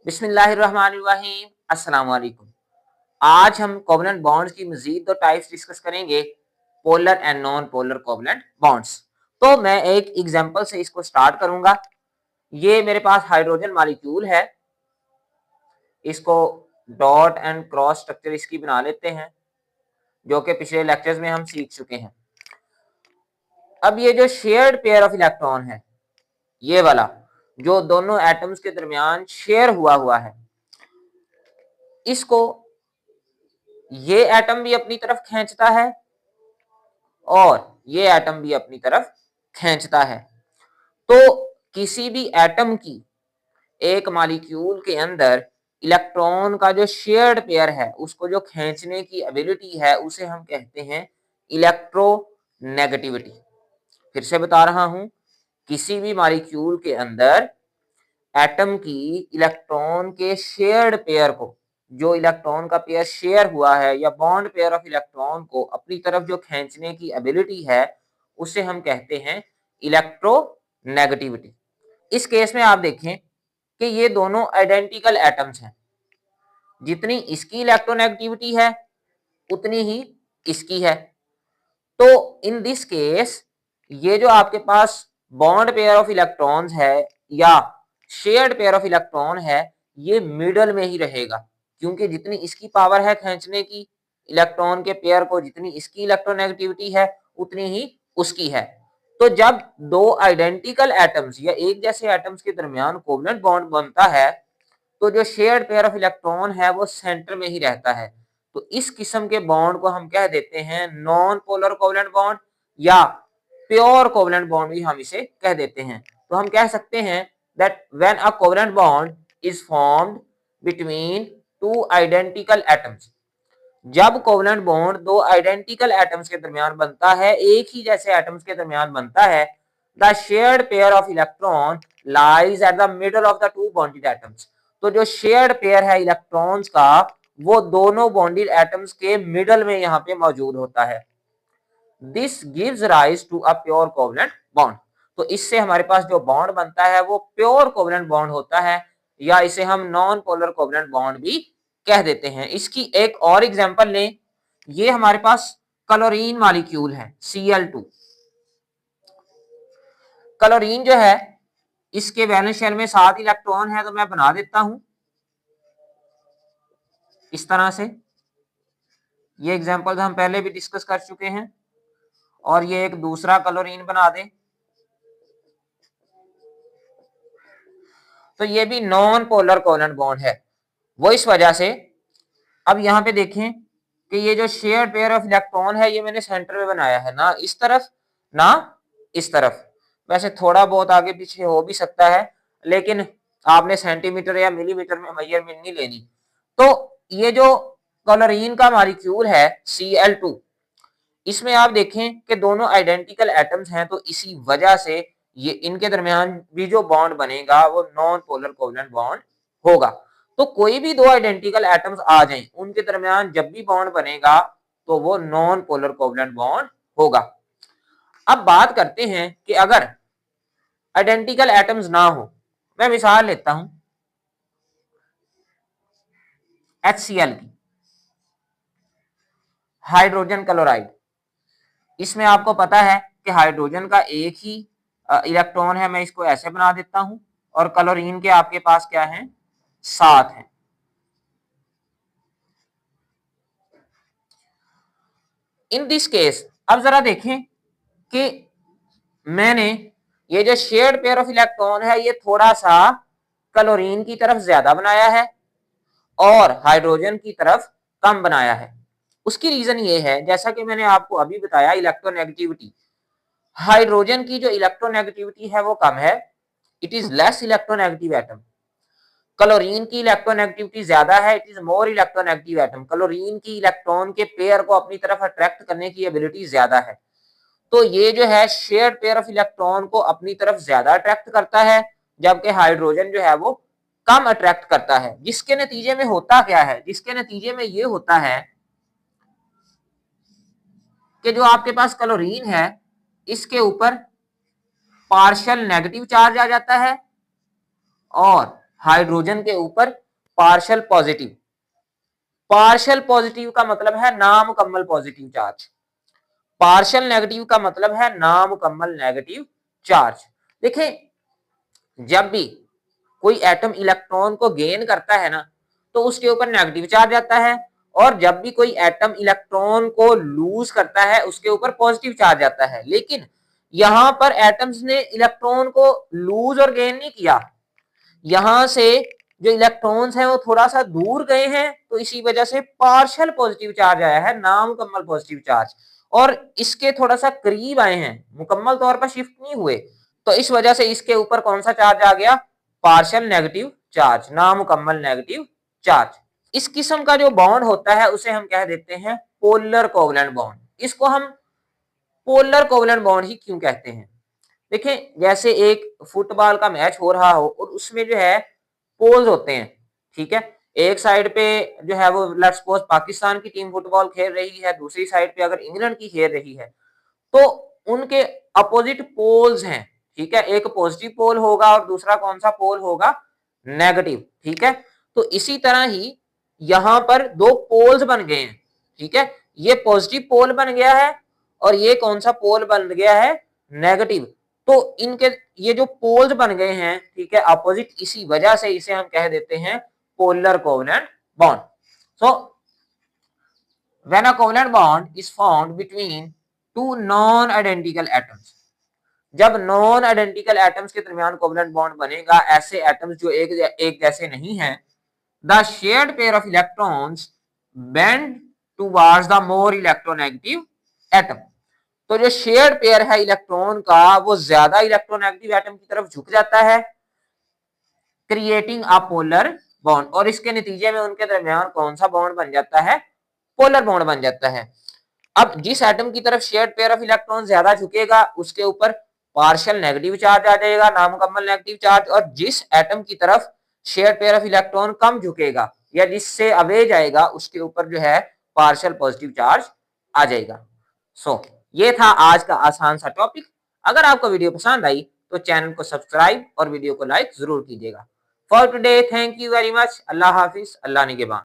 बिस्मिल्लाहिर्रहमानिर्रहीम। अस्सलाम वालेकुम। आज हम कोवलेंट बॉन्ड्स की मजीद दो टाइप्स डिस्कस करेंगे, polar and non polar covalent bonds. तो मैं एक एग्जांपल से इसको स्टार्ट करूंगा। ये मेरे पास हाइड्रोजन मॉलिक्यूल है, इसको डॉट एंड क्रॉस स्ट्रक्चर इसकी बना लेते हैं, जो कि पिछले लेक्चर्स में हम सीख चुके हैं। अब ये जो शेयर्ड पेयर ऑफ इलेक्ट्रॉन है, ये वाला जो दोनों एटम्स के दरमियान शेयर हुआ है, इसको ये एटम भी अपनी तरफ खींचता है और ये एटम भी अपनी तरफ खींचता है। तो किसी भी एटम की एक मॉलिक्यूल के अंदर इलेक्ट्रॉन का जो शेयर्ड पेयर है, उसको जो खींचने की एबिलिटी है, उसे हम कहते हैं इलेक्ट्रोनेगेटिविटी। फिर से बता रहा हूं, किसी भी मॉलिक्यूल के अंदर एटम की इलेक्ट्रॉन के शेयर्ड पेयर को, जो इलेक्ट्रॉन का पेयर शेयर हुआ है या बॉन्ड पेयर ऑफ इलेक्ट्रॉन को अपनी तरफ जो खींचने की एबिलिटी है, उसे हम कहते हैं इलेक्ट्रोनेगेटिविटी। इस केस में आप देखें कि ये दोनों आइडेंटिकल एटम्स हैं, जितनी इसकी इलेक्ट्रोनेगेटिविटी है उतनी ही इसकी है। तो इन दिस केस ये जो आपके पास बॉन्ड पेयर ऑफ इलेक्ट्रॉन्स है या शेयर्ड पेयर ऑफ इलेक्ट्रॉन है, ये मिडल में ही रहेगा, क्योंकि जितनी इसकी पावर है खींचने की इलेक्ट्रॉन के पेयर को, जितनी इसकी इलेक्ट्रोनेगेटिविटी है उतनी ही उसकी है। तो जब दो आइडेंटिकल एटम्स या एक जैसे एटम्स के दरमियान कोवलेंट बॉन्ड बनता है, तो जो शेयर्ड पेयर ऑफ इलेक्ट्रॉन है वो सेंटर में ही रहता है। तो इस किस्म के बॉन्ड को हम कह देते हैं नॉन पोलर कोवलेंट बॉन्ड या प्योर कोवलेंट बॉन्ड भी हम इसे कह देते हैं। तो हम कह सकते हैं that when a covalent bond is formed between two identical atoms, जब कोवलेंट बॉन्ड दो आइडेंटिकल एटम्स के दरमियान बनता है, एक ही जैसे एटम्स के दरमियान बनता है, the shared pair of electron lies at the middle of the two bonded atoms. तो जो शेयर्ड पेयर है इलेक्ट्रॉन्स का, वो दोनों बॉन्डेड एटम्स के मिडल में यहाँ पे मौजूद होता है। This gives rise to a pure covalent bond. तो इससे हमारे पास जो बॉन्ड बनता है वो प्योर कोवलेंट बॉन्ड होता है, या इसे हम नॉन पोलर कोवलेंट बॉन्ड भी कह देते हैं। इसकी एक और एग्जांपल लें। ये हमारे पास क्लोरीन मॉलिक्यूल है Cl2। क्लोरीन जो है, इसके वैलेंस शेल में 7 इलेक्ट्रॉन है, तो मैं बना देता हूं इस तरह से। ये एग्जांपल हम पहले भी डिस्कस कर चुके हैं। और ये एक दूसरा क्लोरीन बना दें, तो ये भी नॉन पोलर कोवलेंट बॉन्ड है। वो इस वजह से, अब यहाँ पे देखें कि ये जो शेयर्ड पेयर ऑफ इलेक्ट्रॉन है, ये मैंने सेंटर में बनाया है, ना इस तरफ ना इस तरफ। वैसे थोड़ा बहुत आगे पीछे हो भी सकता है, लेकिन आपने सेंटीमीटर या मिलीमीटर में मेजरमेंट नहीं लेनी। तो ये जो क्लोरीन का मॉलिक्यूल है Cl2, इसमें आप देखें कि दोनों आइडेंटिकल एटम्स हैं, तो इसी वजह से ये इनके दरमियान भी जो बॉन्ड बनेगा वो नॉन पोलर कोवलेंट बॉन्ड होगा। तो कोई भी दो आइडेंटिकल एटम्स आ जाएं, उनके दरमियान जब भी बॉन्ड बनेगा तो वो नॉन पोलर कोवलेंट बॉन्ड होगा। अब बात करते हैं कि अगर आइडेंटिकल एटम्स ना हो, मैं मिसाल लेता हूं HCl की, हाइड्रोजन क्लोराइड। इसमें आपको पता है कि हाइड्रोजन का एक ही इलेक्ट्रॉन है, मैं इसको ऐसे बना देता हूं, और क्लोरीन के आपके पास क्या है, 7 है। इन दिस केस अब जरा देखें कि मैंने ये जो शेयर्ड पेयर ऑफ इलेक्ट्रॉन है, ये थोड़ा सा क्लोरीन की तरफ ज्यादा बनाया है और हाइड्रोजन की तरफ कम बनाया है। उसकी रीजन ये है, जैसा कि मैंने आपको अभी बताया, इलेक्ट्रोनेगेटिविटी। हाइड्रोजन की जो इलेक्ट्रोनेगेटिविटी है वो कम है, it is less electronegative atom. Chlorine की इलेक्ट्रोनेगेटिविटी ज्यादा है, it is more electronegative atom. Chlorine की इलेक्ट्रॉन के पेयर को अपनी तरफ अट्रैक्ट करने की एबिलिटी ज्यादा है। तो ये जो है शेयर्ड पेयर ऑफ इलेक्ट्रॉन को अपनी तरफ ज्यादा अट्रैक्ट करता है, जबकि हाइड्रोजन जो है वो कम अट्रैक्ट करता है। जिसके नतीजे में होता क्या है, जिसके नतीजे में ये होता है कि जो आपके पास क्लोरीन है, इसके ऊपर पार्शियल नेगेटिव चार्ज आ जाता है और हाइड्रोजन के ऊपर पार्शियल पॉजिटिव। पार्शियल पॉजिटिव का मतलब है नामुकम्मल पॉजिटिव चार्ज, पार्शियल नेगेटिव का मतलब है नामुकम्मल नेगेटिव चार्ज। देखें जब भी कोई एटम इलेक्ट्रॉन को गेन करता है ना तो उसके ऊपर नेगेटिव चार्ज आता है, और जब भी कोई एटम इलेक्ट्रॉन को लूज करता है उसके ऊपर पॉजिटिव चार्ज आता है। लेकिन यहां पर एटम्स ने इलेक्ट्रॉन को लूज और गेन नहीं किया, यहां से जो इलेक्ट्रॉन्स हैं वो थोड़ा सा दूर गए हैं, तो इसी वजह से पार्शियल पॉजिटिव चार्ज आया है, नामुकम्मल पॉजिटिव चार्ज, और इसके थोड़ा सा करीब आए हैं, मुकम्मल तौर पर शिफ्ट नहीं हुए, तो इस वजह से इसके ऊपर कौन सा चार्ज आ गया, पार्शियल नेगेटिव चार्ज, नामुकम्मल नेगेटिव चार्ज। इस किस्म का जो बॉन्ड होता है उसे हम कह देते हैं पोलर कोवलेंट बॉन्ड। इसको हम पोलर कोवलेंट बॉन्ड ही क्यों कहते हैं, देखें जैसे एक फुटबॉल का मैच हो रहा हो और उसमें जो है पोल्स होते हैं, ठीक है, एक साइड पे जो है वो लेट्स सपोज पाकिस्तान की टीम फुटबॉल खेल रही है, दूसरी साइड पे अगर इंग्लैंड की खेल रही है, तो उनके अपोजिट पोल्स हैं, ठीक है, एक पॉजिटिव पोल होगा और दूसरा कौन सा पोल होगा, नेगेटिव, ठीक है। तो इसी तरह ही यहां पर दो पोल्स बन गए हैं, ठीक है, ये पॉजिटिव पोल बन गया है और ये कौन सा पोल बन गया है, नेगेटिव। तो इनके ये जो पोल्स बन गए हैं, ठीक है, अपोजिट, इसी वजह से इसे हम कह देते हैं polar covalent bond. So when a covalent bond is found between two non identical atoms, जब नॉन आइडेंटिकल एटम्स के दरमियान कोवलेंट बॉन्ड बनेगा, ऐसे एटम्स जो एक जैसे नहीं हैं, the shared pair of electrons bend towards the more electronegative atom. तो जो शेयर्ड पेयर है इलेक्ट्रॉन का वो ज्यादा इलेक्ट्रोनेगेटिव एटम की तरफ झुक जाता है, क्रिएटिंग अ पोलर बॉन्ड, और इसके नतीजे में उनके दरमियान कौन सा बॉन्ड बन जाता है, पोलर बॉन्ड बन जाता है। अब जिस एटम की तरफ शेयर्ड पेयर ऑफ इलेक्ट्रॉन ज्यादा झुकेगा उसके ऊपर पार्शियल नेगेटिव चार्ज आ जाएगा, नामुकम्मल नेगेटिव चार्ज, और जिस एटम की तरफ शेयर्ड पेयर ऑफ इलेक्ट्रॉन कम झुकेगा या जिससे अवे जाएगा उसके ऊपर जो है पार्शियल पॉजिटिव चार्ज आ जाएगा। सो ये था आज का आसान सा टॉपिक। अगर आपको वीडियो पसंद आई तो चैनल को सब्सक्राइब और वीडियो को लाइक जरूर कीजिएगा। For today thank you very much. Allah हाफिज, अल्लाह निगहबान।